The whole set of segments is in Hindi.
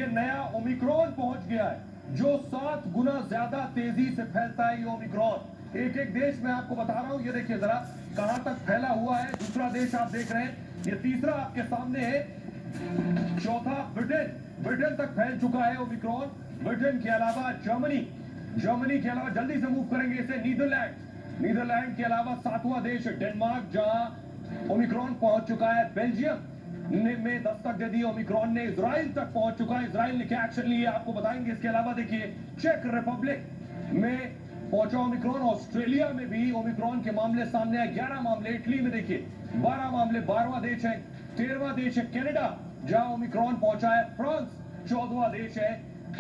ये नया ओमिक्रॉन पहुंच गया है जो 7 गुना ज्यादा तेजी से फैलता है। ये ओमिक्रॉन एक एक देश में आपको बता रहा हूं। ये देखिए जरा कहां तक फैला हुआ है। दूसरा देश आप देख रहे हैं, ये तीसरा आपके सामने है, चौथा ब्रिटेन तक फैल चुका है ओमिक्रॉन। ब्रिटेन के अलावा जर्मनी के अलावा जल्दी से मूव करेंगे इसे नीदरलैंड के अलावा 7वां देश डेनमार्क जहां ओमिक्रॉन पहुंच चुका है। बेल्जियम में दस्तक दे दी ओमिक्रॉन ने। इजराइल तक पहुंच चुका है। इजराइल ने क्या एक्शन लिए आपको बताएंगे। इसके अलावा देखिए चेक रिपब्लिक में पहुंचा ओमिक्रॉन। ऑस्ट्रेलिया में भी ओमिक्रॉन के मामले सामने आए, 11 मामले। इटली में देखिए 12 मामले, 12वां देश है। 13वां देश है कनाडा जहां ओमिक्रॉन पहुंचा है। फ्रांस 14वां देश है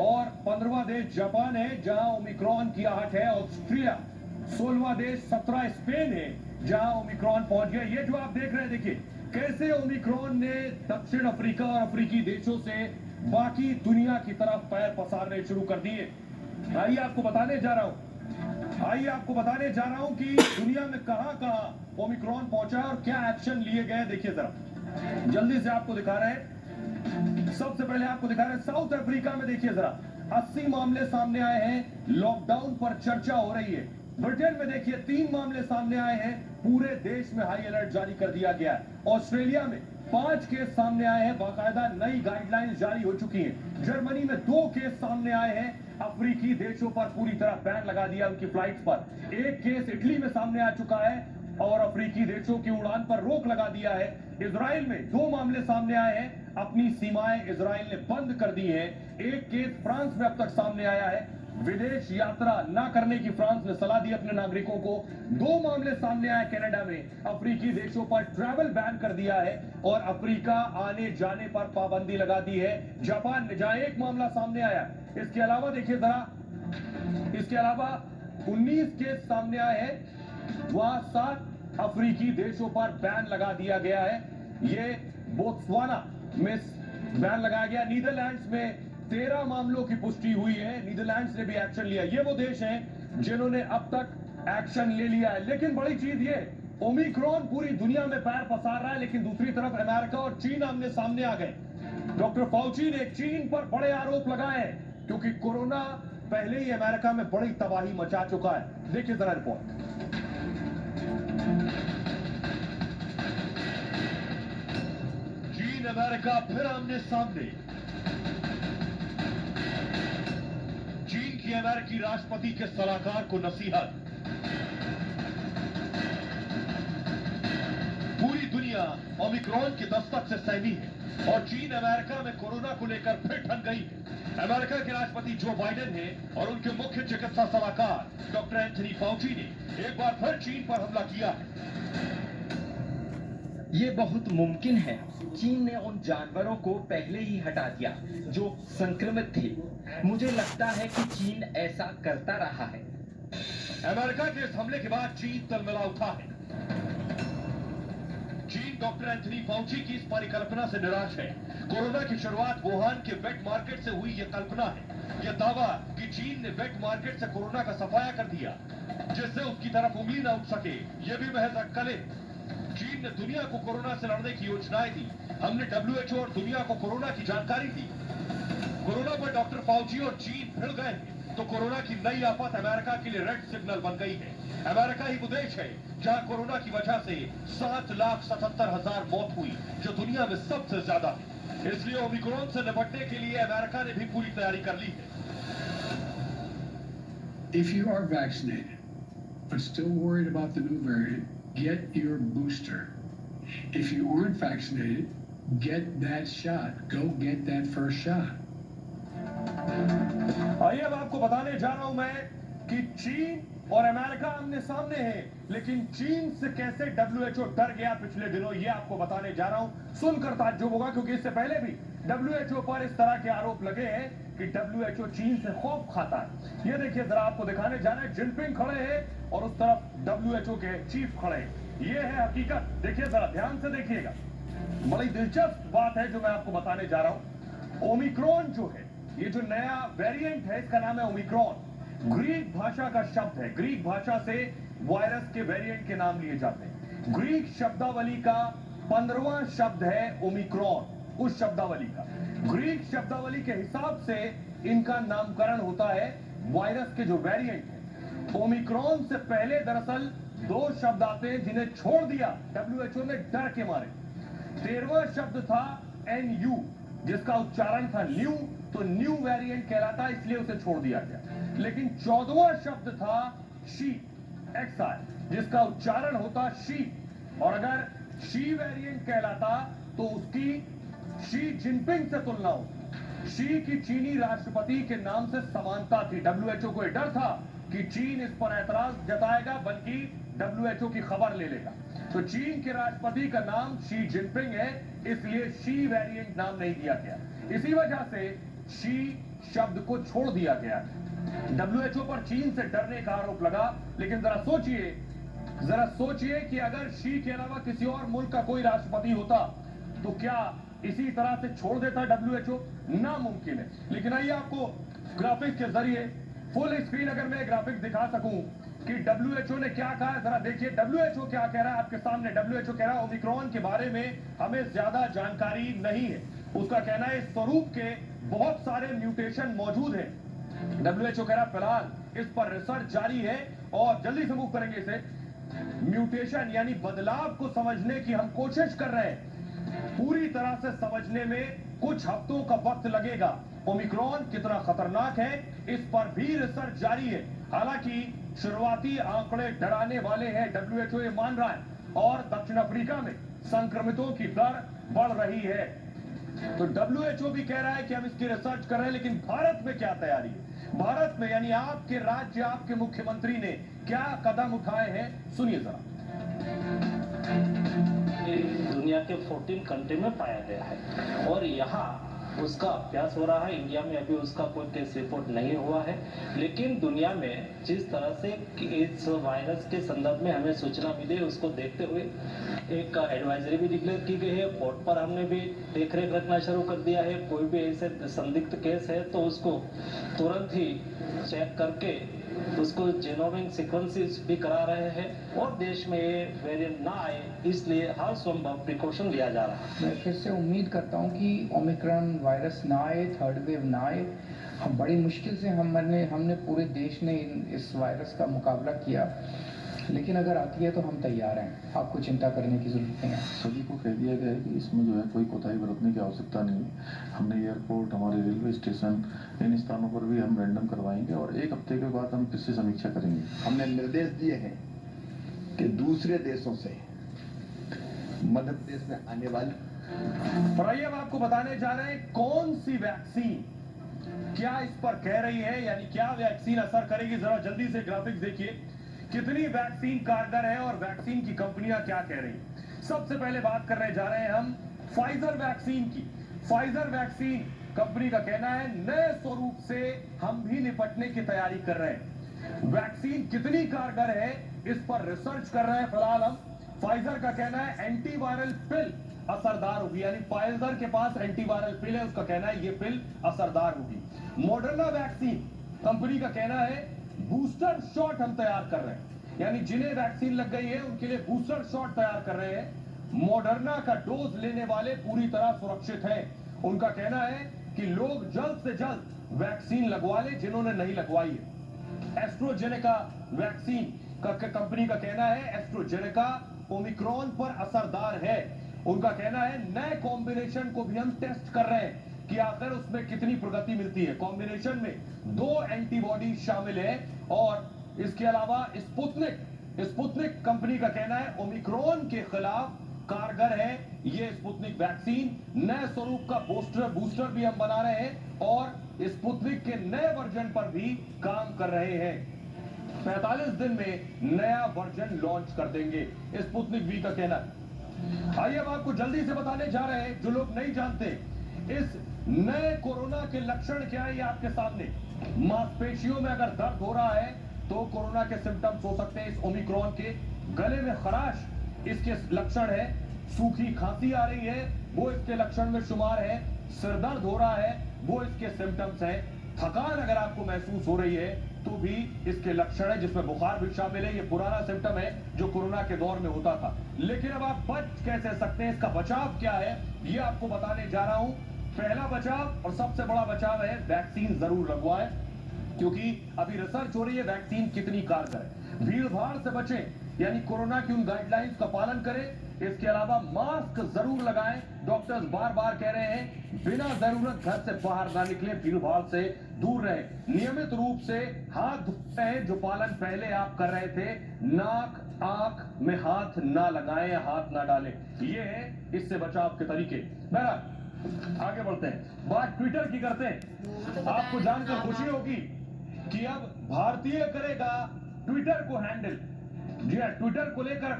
और 15वां देश जापान है जहां ओमिक्रॉन की आहट है। ऑस्ट्रिया 16वां देश, 17 स्पेन है जहां ओमिक्रॉन पहुंच गया। ये जो आप देख रहे हैं देखिए कैसे ओमिक्रॉन ने दक्षिण अफ्रीका और अफ्रीकी देशों से बाकी दुनिया की तरफ पैर पसारने शुरू कर दिए। आइए आपको बताने जा रहा हूं कि दुनिया में कहां ओमिक्रॉन पहुंचा है और क्या एक्शन लिए गए। देखिए जरा जल्दी से आपको दिखा रहे हैं। सबसे पहले आपको दिखा रहे हैं साउथ अफ्रीका में। देखिए जरा 80 मामले सामने आए हैं, लॉकडाउन पर चर्चा हो रही है। ब्रिटेन में देखिए 3 मामले सामने आए हैं, पूरे देश में हाई अलर्ट जारी कर दिया गया है। ऑस्ट्रेलिया में 5 केस सामने आए हैं, बाकायदा नई गाइडलाइंस जारी हो चुकी हैं। जर्मनी में 2 केस सामने आए हैं, अफ्रीकी देशों पर पूरी तरह बैन लगा दिया उनकी फ्लाइट्स पर। 1 केस इटली में सामने आ चुका है और अफ्रीकी देशों की उड़ान पर रोक लगा दिया है। इजराइल में 2 मामले सामने आए हैं, अपनी सीमाएं इजराइल ने बंद कर दी हैं। 1 केस फ्रांस में अब तक सामने आया है, विदेश यात्रा न करने की फ्रांस ने सलाह दी अपने नागरिकों को। 2 मामले सामने आए कनाडा में, अफ्रीकी देशों पर ट्रैवल बैन कर दिया है और अफ्रीका आने जाने पर पाबंदी लगा दी है। जापान में जहां 1 मामला सामने आया, इसके अलावा देखिए जरा, इसके अलावा 19 केस सामने आए हैं, वहां 7 अफ्रीकी देशों पर बैन लगा दिया गया है। ये बोत्सवाना में बैन लगाया गया। नीदरलैंड्स में 13 मामलों की पुष्टि हुई है, नीदरलैंड्स ने भी एक्शन लिया। ये वो देश हैं जिन्होंने अब तक एक्शन ले लिया है। लेकिन बड़ी चीज ये, ओमिक्रॉन पूरी दुनिया में पैर पसार रहा है, लेकिन दूसरी तरफ अमेरिका और चीन आमने सामने आ गए। डॉक्टर फाउची ने चीन पर बड़े आरोप लगाए हैं क्योंकि कोरोना पहले ही अमेरिका में बड़ी तबाही मचा चुका है। देखिए जरा रिपोर्ट। चीन अमेरिका फिर आमने सामने। चीन की अमेरिकी राष्ट्रपति के सलाहकार को नसीहत। पूरी दुनिया ओमिक्रॉन की दस्तक से सहमी है और चीन अमेरिका में कोरोना को लेकर फिर ठन गई है। अमेरिका के राष्ट्रपति जो बाइडेन है और उनके मुख्य चिकित्सा सलाहकार डॉक्टर एंथनी फाउची ने एक बार फिर चीन पर हमला किया है। ये बहुत मुमकिन है चीन ने उन जानवरों को पहले ही हटा दिया जो संक्रमित थे। मुझे लगता है कि चीन ऐसा करता रहा है। अमेरिका के इस हमले के बाद चीन तलमिला उठा है। चीन डॉक्टर एंथनी फाउची की इस परिकल्पना से निराश है। कोरोना की शुरुआत वुहान के वेट मार्केट से हुई, यह कल्पना है। यह दावा कि चीन ने वेट मार्केट से कोरोना का सफाया कर दिया जिससे उसकी तरफ उंगली न उठ सके, यह भी महज अक्कल है। चीन ने दुनिया को कोरोना से लड़ने की योजनाएं दी। हमने WHO और दुनिया को कोरोना की जानकारी दी। कोरोना पर डॉक्टर फाउची और चीन भिड़ गए तो कोरोना की नई आफत अमेरिका के लिए रेड सिग्नल बन गई है। अमेरिका ही वो देश है जहां कोरोना की वजह से 7,77,000 मौत हुई, जो दुनिया में सबसे ज्यादा है। इसलिए ओमिक्रॉन से निपटने के लिए अमेरिका ने भी पूरी तैयारी कर ली है। If you are vaccinated but still worried about the new variant, get your booster. If you aren't vaccinated, get that shot. Go get that first shot. आइए अब आपको बताने जा रहा हूं मैं कि चीन और अमेरिका आमने सामने हैं, लेकिन चीन से कैसे WHO डर गया पिछले दिनों, ये आपको बताने जा रहा हूं। सुनकर ताज्जुब होगा क्योंकि इससे पहले भी WHO पर इस तरह के आरोप लगे हैं कि WHO चीन से खौफ खाता है। ये देखिए जरा आपको दिखाने जा रहे हैं, जिनपिंग खड़े हैं और उस तरफ WHO के चीफ खड़े हैं। ये है हकीकत। देखिए जरा ध्यान से देखिएगा, बड़ी दिलचस्प बात है जो मैं आपको बताने जा रहा हूं। ओमिक्रॉन जो है, ये जो नया वेरिएंट है, इसका नाम है ओमिक्रॉन। ग्रीक भाषा का शब्द है। ग्रीक भाषा से वायरस के वेरिएंट के नाम लिए जाते हैं। ग्रीक शब्दावली का 15वां शब्द है ओमिक्रॉन, उस शब्दावली का। ग्रीक शब्दावली के हिसाब से इनका नामकरण होता है वायरस के जो वेरिएंट है। ओमिक्रॉन से पहले दरअसल 2 शब्द आते हैं जिन्हें छोड़ दिया WHO ने डर के मारे। 13वां शब्द था NU, जिसका उच्चारण था न्यू, तो न्यू वेरिएंट कहलाता, इसलिए उसे छोड़ दिया गया। लेकिन 14वां शब्द था शी, XI, जिसका उच्चारण होता शी, और अगर शी वेरिएंट कहलाता तो उसकी शी जिनपिंग से तुलना होती। शी की चीनी राष्ट्रपति के नाम से समानता थी। WHO को यह डर था कि चीन इस पर ऐतराज जताएगा, बल्कि WHO की खबर ले लेगा। तो चीन के राष्ट्रपति का नाम शी जिनपिंग है, इसलिए शी वेरिएंट नाम नहीं दिया गया। इसी वजह से शी शब्द को छोड़ दिया गया। WHO पर चीन से डरने का आरोप लगा, लेकिन जरा सोचिए कि अगर शी के अलावा किसी और मुल्क का कोई राष्ट्रपति होता तो क्या इसी तरह से छोड़ देता WHO? नामुमकिन है। लेकिन आइए आपको ग्राफिक्स के जरिए फुल स्क्रीन अगर मैं ग्राफिक्स दिखा सकूं कि WHO ने क्या कहा, जरा देखिए WHO क्या कह रहा है आपके सामने। WHO कह रहा है ओमिक्रॉन के बारे में हमें ज्यादा जानकारी नहीं है। उसका कहना है इस स्वरूप के बहुत सारे म्यूटेशन मौजूद हैं। WHO कह रहा है फिलहाल इस पर रिसर्च जारी है और जल्दी से मूव करेंगे इसे। म्यूटेशन यानी बदलाव को समझने की हम कोशिश कर रहे हैं। पूरी तरह से समझने में कुछ हफ्तों का वक्त लगेगा। ओमिक्रॉन कितना खतरनाक है इस पर भी रिसर्च जारी है। हालांकि शुरुआती आंकड़े डराने वाले हैं, WHO ये मान रहा है, और दक्षिण अफ्रीका में संक्रमितों की दर बढ़ रही है। तो WHO भी कह रहा है कि हम इसकी रिसर्च कर रहे हैं, लेकिन भारत में क्या तैयारी है? भारत में यानी आपके राज्य, आपके मुख्यमंत्री ने क्या कदम उठाए हैं, सुनिए जरा। दुनिया के 14 कंट्री में पाया गया है और यहाँ उसका अभ्यास हो रहा है। इंडिया में अभी उसका कोई केस रिपोर्ट नहीं हुआ है, लेकिन दुनिया में जिस तरह से इस वायरस के संदर्भ में हमें सूचना मिली है, उसको देखते हुए एक एडवाइजरी भी डिक्लेयर की गई है। कोर्ट पर हमने भी देखरेख रखना शुरू कर दिया है। कोई भी ऐसे संदिग्ध केस है तो उसको तुरंत ही चेक करके उसको जेनोमिक सीक्वेंसेस भी करा रहे हैं और देश में ये वेरिएंट ना आए, इसलिए हर संभव प्रिकॉशन लिया जा रहा है। मैं फिर से उम्मीद करता हूं कि ओमिक्रॉन वायरस ना आए, थर्ड वेव ना आए। हम बड़ी मुश्किल से हमने पूरे देश ने इस वायरस का मुकाबला किया, लेकिन अगर आती है तो हम तैयार हैं। आपको चिंता करने की जरूरत नहीं है। सभी को कह दिया गया है कि इसमें जो है कोई कोताही बरतने की आवश्यकता नहीं है। हमने एयरपोर्ट, हमारे रेलवे स्टेशन, इन स्थानों पर भी हम रैंडम करवाएंगे और 1 हफ्ते के बाद हम फिर से समीक्षा करेंगे। हमने निर्देश दिए हैं कि दूसरे देशों से मध्य प्रदेश में आने वाली, और आइए अब आपको बताने जा रहे हैं कौन सी वैक्सीन क्या इस पर कह रही है, यानी क्या वैक्सीन असर करेगी। जरा जल्दी से ग्राफिक्स देखिए, कितनी वैक्सीन कारगर है और वैक्सीन की कंपनियां क्या कह रही हैं। सबसे पहले बात करने जा रहे हैं हम फाइजर वैक्सीन की। फाइजर वैक्सीन कंपनी का कहना है नए स्वरूप से हम भी निपटने की तैयारी कर रहे हैं। वैक्सीन कितनी कारगर है इस पर रिसर्च कर रहे हैं फिलहाल हम। फाइजर का कहना है एंटीवायरल पिल असरदार होगी, यानी फाइजर के पास एंटीवायरल पिल है, उसका कहना है ये पिल असरदार होगी। मॉडर्ना वैक्सीन कंपनी का कहना है बूस्टर शॉट हम तैयार कर रहे हैं, यानी जिन्हें वैक्सीन लग गई है उनके लिए बूस्टर शॉट तैयार कर रहे हैं। मॉडर्ना का डोज लेने वाले पूरी तरह सुरक्षित हैं। उनका कहना है कि लोग जल्द से जल्द वैक्सीन लगवा लें जिन्होंने नहीं लगवाई है। एस्ट्रोजेनेका वैक्सीन का कंपनी का कहना है एस्ट्रोजेनेका ओमिक्रॉन पर असरदार है। उनका कहना है नए कॉम्बिनेशन को भी हम टेस्ट कर रहे हैं कि आखिर उसमें कितनी प्रगति मिलती है। कॉम्बिनेशन में 2 एंटीबॉडी शामिल है और इसके अलावा स्पुतनिक कंपनी का कहना है ओमिक्रॉन के खिलाफ कारगर है ये स्पुतनिक वैक्सीन। नए स्वरूप का बूस्टर भी हम बना रहे हैं और स्पुतनिक के नए वर्जन पर भी काम कर रहे हैं। 45 दिन में नया वर्जन लॉन्च कर देंगे, स्पुतनिक वी का कहना है। आइए अब आपको जल्दी से बताने जा रहे हैं जो लोग नहीं जानते इस नए कोरोना के लक्षण क्या है। ये आपके सामने मांसपेशियों में अगर दर्द हो रहा है तो कोरोना के सिम्टम्स हो सकते हैं इस ओमिक्रॉन के। गले में खराश इसके लक्षण है। सूखी खांसी आ रही है वो इसके लक्षण में शुमार है। सिरदर्द हो रहा है वो इसके सिम्टम्स है। थकान अगर आपको महसूस हो रही है तो भी इसके लक्षण है, जिसमें बुखार भी शामिल है। ये पुराना सिम्टम है जो कोरोना के दौर में होता था। लेकिन अब आप बच कैसे सकते हैं, इसका बचाव क्या है, ये आपको बताने जा रहा हूं। पहला बचाव और सबसे बड़ा बचाव है वैक्सीन जरूर लगवाएं, क्योंकि अभी रिसर्च हो रही है वैक्सीन कितनी कारगर है। भीड़ भाड़ से बचें, यानी कोरोना की उन गाइडलाइंस का पालन करें। इसके अलावा मास्क जरूर लगाएं। डॉक्टर्स बार बार कह रहे हैं बिना जरूरत घर से बाहर ना निकलें, भीड़ भाड़ से दूर रहें। नियमित रूप से हाथ धोते हैं, जो पालन पहले आप कर रहे थे। नाक आंख में हाथ ना लगाएं या हाथ ना डालें, ये है इससे बचाव के तरीके। बहरहाल आगे बढ़ते हैं, बात ट्विटर की करते हैं। आपको जानकर खुशी होगी कि अब भारतीय करेगा ट्विटर को हैंडल। जी हाँ, ट्विटर को लेकर